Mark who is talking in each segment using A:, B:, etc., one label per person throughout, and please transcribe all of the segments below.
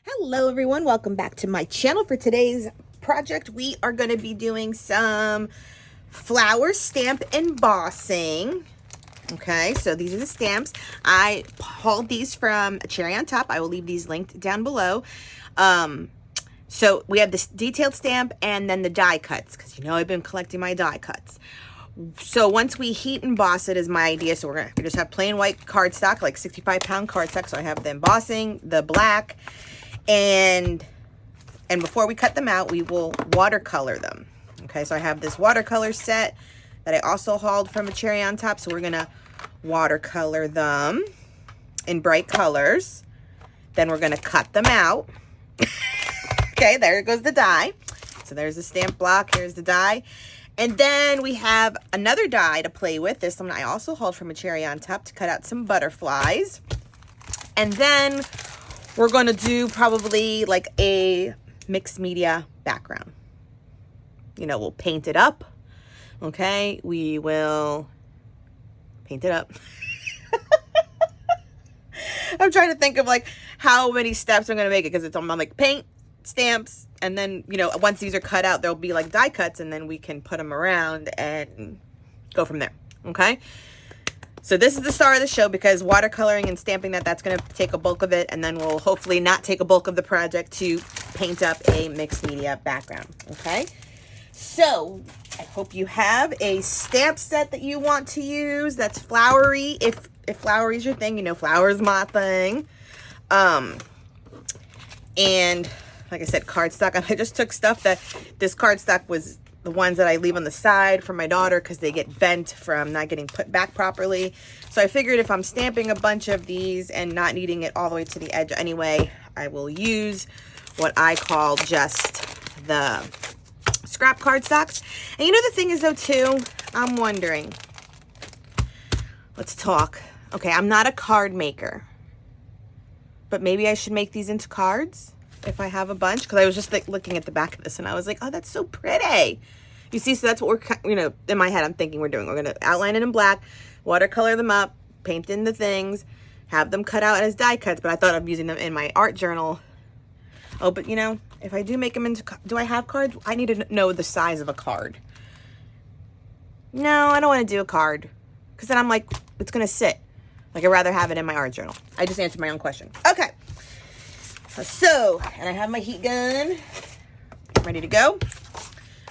A: Hello everyone, welcome back to my channel. For today's project we are going to be doing some flower stamp embossing. Okay, so these are the stamps. I hauled these from Cherry on Top. I will leave these linked down below. So we have this detailed stamp and then the die cuts, because you know I've been collecting my die cuts. So once we heat emboss it is my idea. So we're gonna just have plain white cardstock, like 65-pound cardstock. So I have the embossing, the black, and before we cut them out, we will watercolor them. Okay, so I have this watercolor set that I also hauled from a Cherry on Top. So we're gonna watercolor them in bright colors. Then we're gonna cut them out. Okay, there goes the die. So there's the stamp block, here's the die. And then we have another die to play with. This one I also hauled from a Cherry on Top to cut out some butterflies. And then we're going to do probably like a mixed media background. You know, we'll paint it up. Okay, we will paint it up. I'm trying to think of like how many steps I'm going to make it, because I'm like paint, stamps, and then, you know, once these are cut out, there'll be like die cuts, and then we can put them around and go from there. Okay, so this is the star of the show, because watercoloring and stamping that's going to take a bulk of it, and then we'll hopefully not take a bulk of the project to paint up a mixed media background. Okay, so I hope you have a stamp set that you want to use that's flowery. If flowery is your thing, you know, flower is my thing. And like I said, cardstock. I just took stuff that this cardstock was the ones that I leave on the side for my daughter, because they get bent from not getting put back properly. So I figured if I'm stamping a bunch of these and not needing it all the way to the edge anyway, I will use what I call just the scrap cardstocks. And you know, the thing is though too, I'm wondering, let's talk. Okay, I'm not a card maker, but maybe I should make these into cards if I have a bunch, because I was just like looking at the back of this and I was like, oh, that's so pretty. You see, so that's what we're, you know, in my head I'm thinking we're doing. We're going to outline it in black, watercolor them up, paint in the things, have them cut out as die cuts, but I thought of using them in my art journal. Oh, but you know, if I do make them into, do I have cards? I need to know the size of a card. No, I don't want to do a card, because then I'm like, it's going to sit. Like, I'd rather have it in my art journal. I just answered my own question. Okay. So, and I have my heat gun ready to go.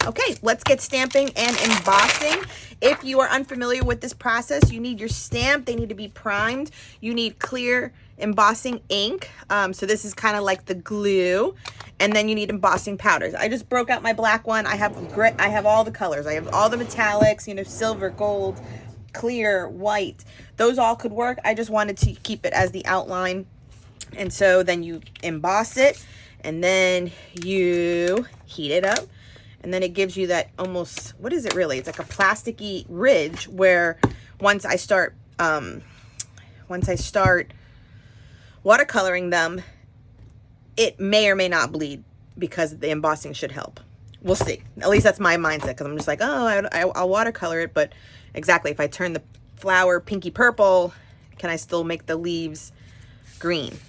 A: Okay, let's get stamping and embossing. If you are unfamiliar with this process, you need your stamp. They need to be primed. You need clear embossing ink. So this is kind of like the glue. And then you need embossing powders. I just broke out my black one. I have all the colors. I have all the metallics, you know, silver, gold, clear, white. Those all could work. I just wanted to keep it as the outline. And so then you emboss it, and then you heat it up, and then it gives you that almost, what is it really? It's like a plasticky ridge where once I start watercoloring them, it may or may not bleed, because the embossing should help. We'll see. At least that's my mindset, because I'm just like, oh, I'll watercolor it, but exactly, if I turn the flower pinky purple, can I still make the leaves green?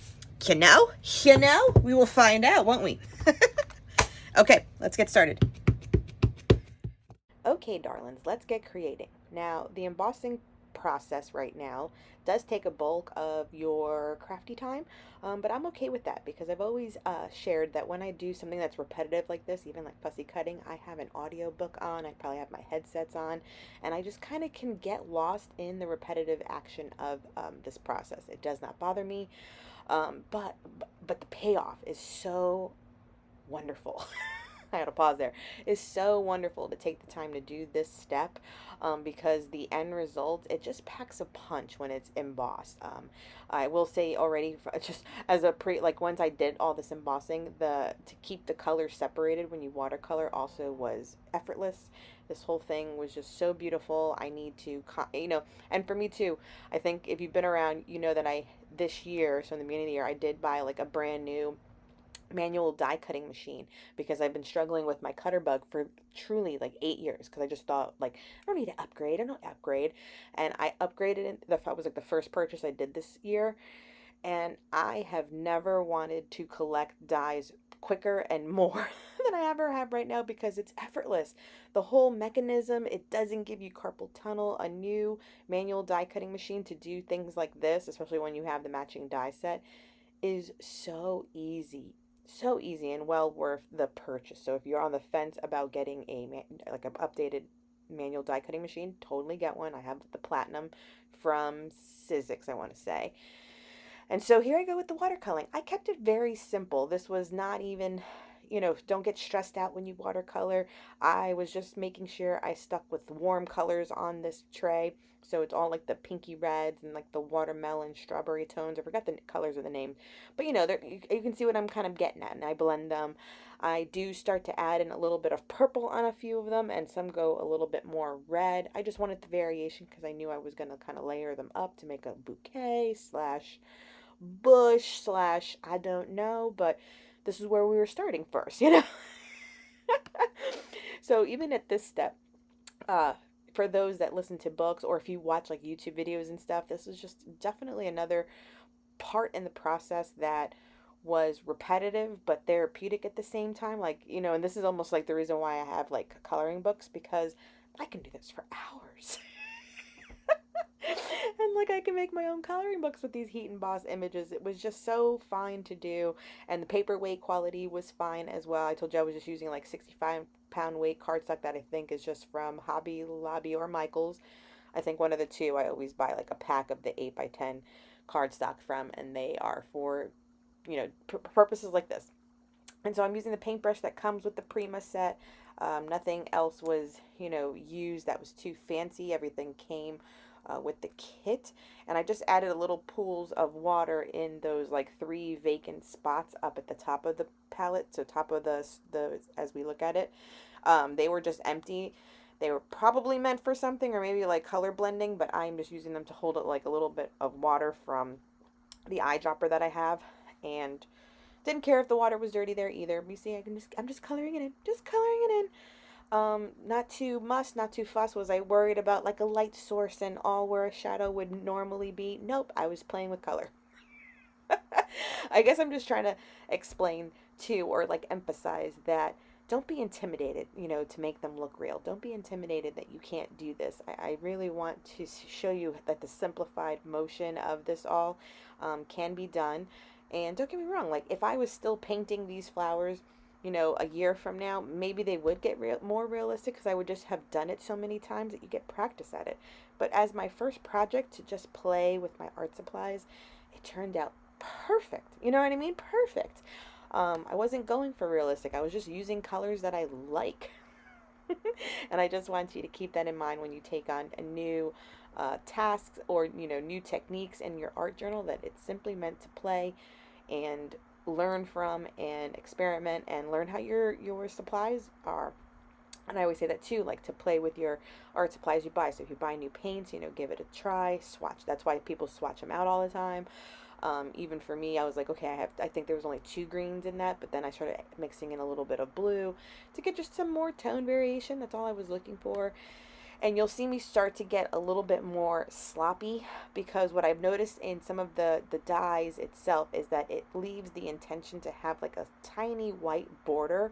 A: You know, we will find out, won't we? Okay, let's get started. Okay, darlings, let's get creating. Now, the embossing process right now does take a bulk of your crafty time, but I'm okay with that, because I've always shared that when I do something that's repetitive like this, even like fussy cutting, I have an audio book on, I probably have my headsets on, and I just kind of can get lost in the repetitive action of this process. It does not bother me. But the payoff is so wonderful. I had to pause there. It's so wonderful to take the time to do this step, because the end result, it just packs a punch when it's embossed. I will say already, just as a like once I did all this embossing, to keep the colors separated when you watercolor also was effortless. This whole thing was just so beautiful. I need to, you know, and for me too, I think if you've been around, you know that this year, so in the beginning of the year, I did buy like a brand new manual die cutting machine, because I've been struggling with my cutter bug for truly like 8 years, because I just thought like, I don't need to upgrade, and I upgraded it. That was like the first purchase I did this year, And I have never wanted to collect dies quicker and more than I ever have right now because it's effortless. The whole mechanism, it doesn't give you carpal tunnel. A new manual die cutting machine to do things like this, especially when you have the matching die set, is so easy. So easy and well worth the purchase. So if you're on the fence about getting like an updated manual die cutting machine, totally get one. I have the Platinum from Sizzix, I want to say. And so here I go with the watercoloring. I kept it very simple. This was not even, don't get stressed out when you watercolor. I was just making sure I stuck with warm colors on this tray. So it's all like the pinky reds and like the watermelon, strawberry tones. I forgot the colors of the name. But you can see what I'm kind of getting at. And I blend them. I do start to add in a little bit of purple on a few of them. And some go a little bit more red. I just wanted the variation because I knew I was going to kind of layer them up to make a bouquet slash bush slash I don't know, but this is where we were starting first. So even at this step, for those that listen to books or if you watch like YouTube videos and stuff, this is just definitely another part in the process that was repetitive but therapeutic at the same time. Like, and this is almost like the reason why I have like coloring books, because I can do this for hours. And like I can make my own coloring books with these heat emboss images. It was just so fine to do, and the paperweight quality was fine as well. I told you I was just using like 65-pound weight cardstock that I think is just from Hobby Lobby or Michael's. I think one of the two. I always buy like a pack of the 8x10 cardstock from, and they are for purposes like this. And so I'm using the paintbrush that comes with the Prima set. Nothing else was, used that was too fancy. Everything came with the kit. And I just added a little pools of water in those like 3 vacant spots up at the top of the palette. So top of the as we look at it, they were just empty. They were probably meant for something or maybe like color blending, but I'm just using them to hold it like a little bit of water from the eyedropper that I have. And didn't care if the water was dirty there either. You see, I'm just coloring it in. Just coloring it in. Not too much, not too fuss. Was I worried about like a light source and all where a shadow would normally be? Nope, I was playing with color. I guess I'm just trying to explain to or like emphasize that don't be intimidated, to make them look real. Don't be intimidated that you can't do this. I really want to show you that the simplified motion of this all can be done. And don't get me wrong, like if I was still painting these flowers, a year from now, maybe they would get more realistic because I would just have done it so many times that you get practice at it. But as my first project to just play with my art supplies, it turned out perfect. You know what I mean? Perfect. I wasn't going for realistic. I was just using colors that I like. And I just want you to keep that in mind when you take on a new tasks or, new techniques in your art journal, that it's simply meant to play and learn from and experiment and learn how your supplies are. And I always say that too, like to play with your art supplies you buy. So if you buy new paints, give it a try, swatch. That's why people swatch them out all the time. Even for me, I was like, okay, I think there was only 2 greens in that, but then I started mixing in a little bit of blue to get just some more tone variation. That's all I was looking for. And you'll see me start to get a little bit more sloppy, because what I've noticed in some of the dyes itself is that it leaves the intention to have like a tiny white border,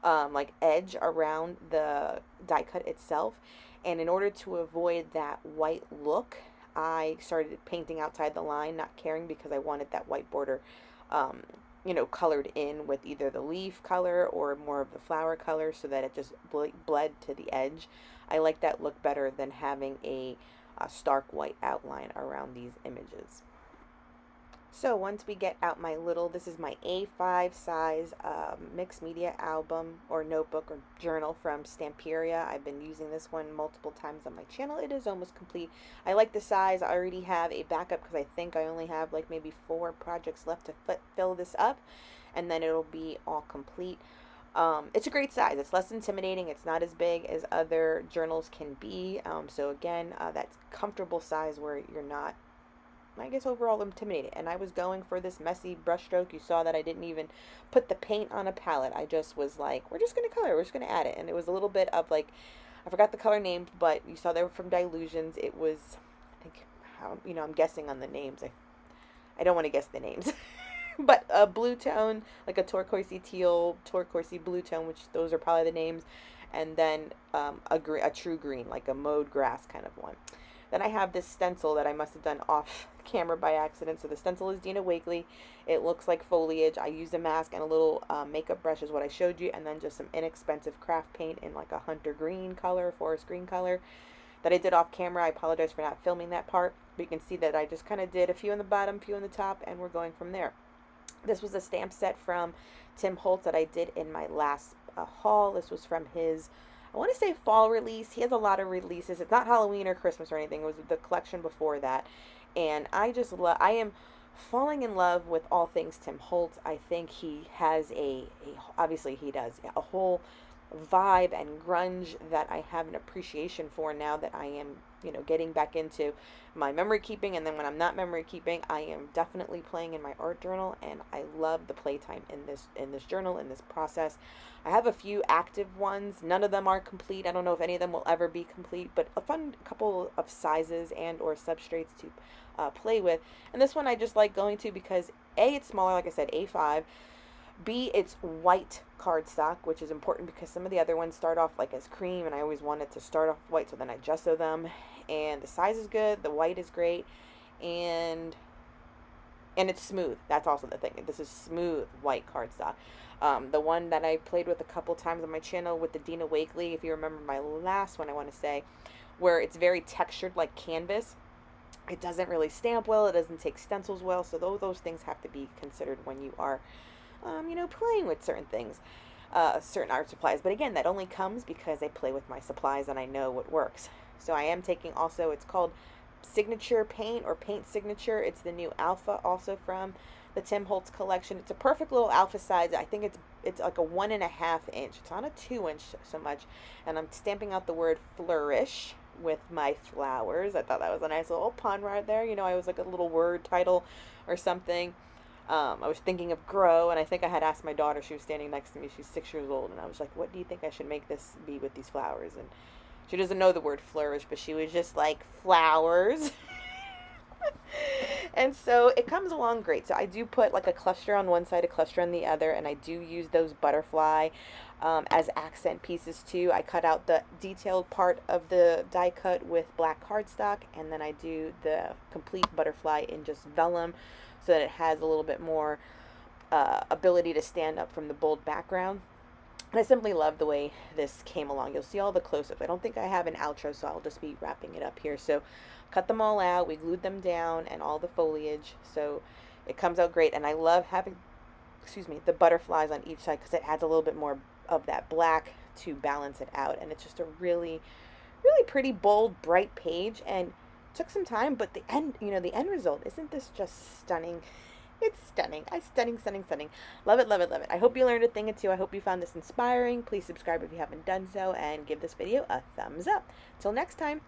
A: like edge around the die cut itself. And in order to avoid that white look, I started painting outside the line, not caring, because I wanted that white border colored in with either the leaf color or more of the flower color, so that it just bled to the edge. I like that look better than having a stark white outline around these images. So once we get out this is my A5 size mixed media album or notebook or journal from Stamperia. I've been using this one multiple times on my channel. It is almost complete. I like the size. I already have a backup because I think I only have like maybe 4 projects left to fill this up, and then it'll be all complete. It's a great size. It's less intimidating. It's not as big as other journals can be. So again, that's comfortable size where you're not, I guess, overall intimidated. And I was going for this messy brushstroke. You saw that I didn't even put the paint on a palette. I just was like, we're just going to color. We're just going to add it. And it was a little bit of like, I forgot the color names, but you saw they were from Dilutions. It was, I think, I'm guessing on the names. I don't want to guess the names. But a blue tone, like a turquoisey teal, turquoisey blue tone, which those are probably the names. And then a true green, like a mowed grass kind of one. Then I have this stencil that I must have done off camera by accident. So the stencil is Dina Wakley. It looks like foliage. I used a mask and a little makeup brush is what I showed you. And then just some inexpensive craft paint in like a hunter green color, forest green color that I did off camera. I apologize for not filming that part. But you can see that I just kind of did a few on the bottom, a few on the top, and we're going from there. This was a stamp set from Tim Holtz that I did in my last haul. This was from his, I want to say, fall release. He has a lot of releases. It's not Halloween or Christmas or anything. It was the collection before that. And I just love, I am falling in love with all things Tim Holtz. I think he has obviously he does a whole vibe and grunge that I have an appreciation for now that I am, you know, getting back into my memory keeping. And then when I'm not memory keeping, I am definitely playing in my art journal, and I love the playtime in this journal, in this process. I have a few active ones. None of them are complete. I don't know if any of them will ever be complete, but a fun couple of sizes and or substrates to play with. And this one I just like going to because A, it's smaller, like I said, A5. B, it's white cardstock, which is important because some of the other ones start off like as cream, and I always wanted to start off white, so then I gesso them. And the size is good, the white is great, and it's smooth. That's also the thing. This is smooth white cardstock. The one that I played with a couple times on my channel with the Dina Wakley, if you remember my last one, I want to say, where it's very textured like canvas. It doesn't really stamp well. It doesn't take stencils well. So those things have to be considered when you are you know, playing with certain things, certain art supplies. But again, that only comes because I play with my supplies and I know what works. So I am taking also, it's called Signature Paint or Paint Signature. It's the new Alpha, also from the Tim Holtz collection. It's a perfect little alpha size. I think it's like a 1.5 inch. It's not a 2 inch so much. And I'm stamping out the word flourish with my flowers. I thought that was a nice little pun right there. You know, I was like a little word title or something. I was thinking of grow, and I think I had asked my daughter, she was standing next to me, she's 6 years old, and I was like, what do you think I should make this be with these flowers? And she doesn't know the word flourish, but she was just like, flowers. And so it comes along great. So I do put like a cluster on one side, a cluster on the other, and I do use those butterfly as accent pieces too. I cut out the detailed part of the die cut with black cardstock, and then I do the complete butterfly in just vellum, so that it has a little bit more ability to stand up from the bold background. And I simply love the way this came along. You'll see all the close-ups. I don't think I have an outro, so I'll just be wrapping it up here. So cut them all out. We glued them down and all the foliage. So it comes out great. And I love having, the butterflies on each side because it adds a little bit more of that black to balance it out. And it's just a really, really pretty, bold, bright page. And took some time, but the end, you know, the end result, isn't this just stunning? It's stunning. Stunning. Love it, love it, love it. I hope you learned a thing or two. I hope you found this inspiring. Please subscribe if you haven't done so, and give this video a thumbs up. Till next time.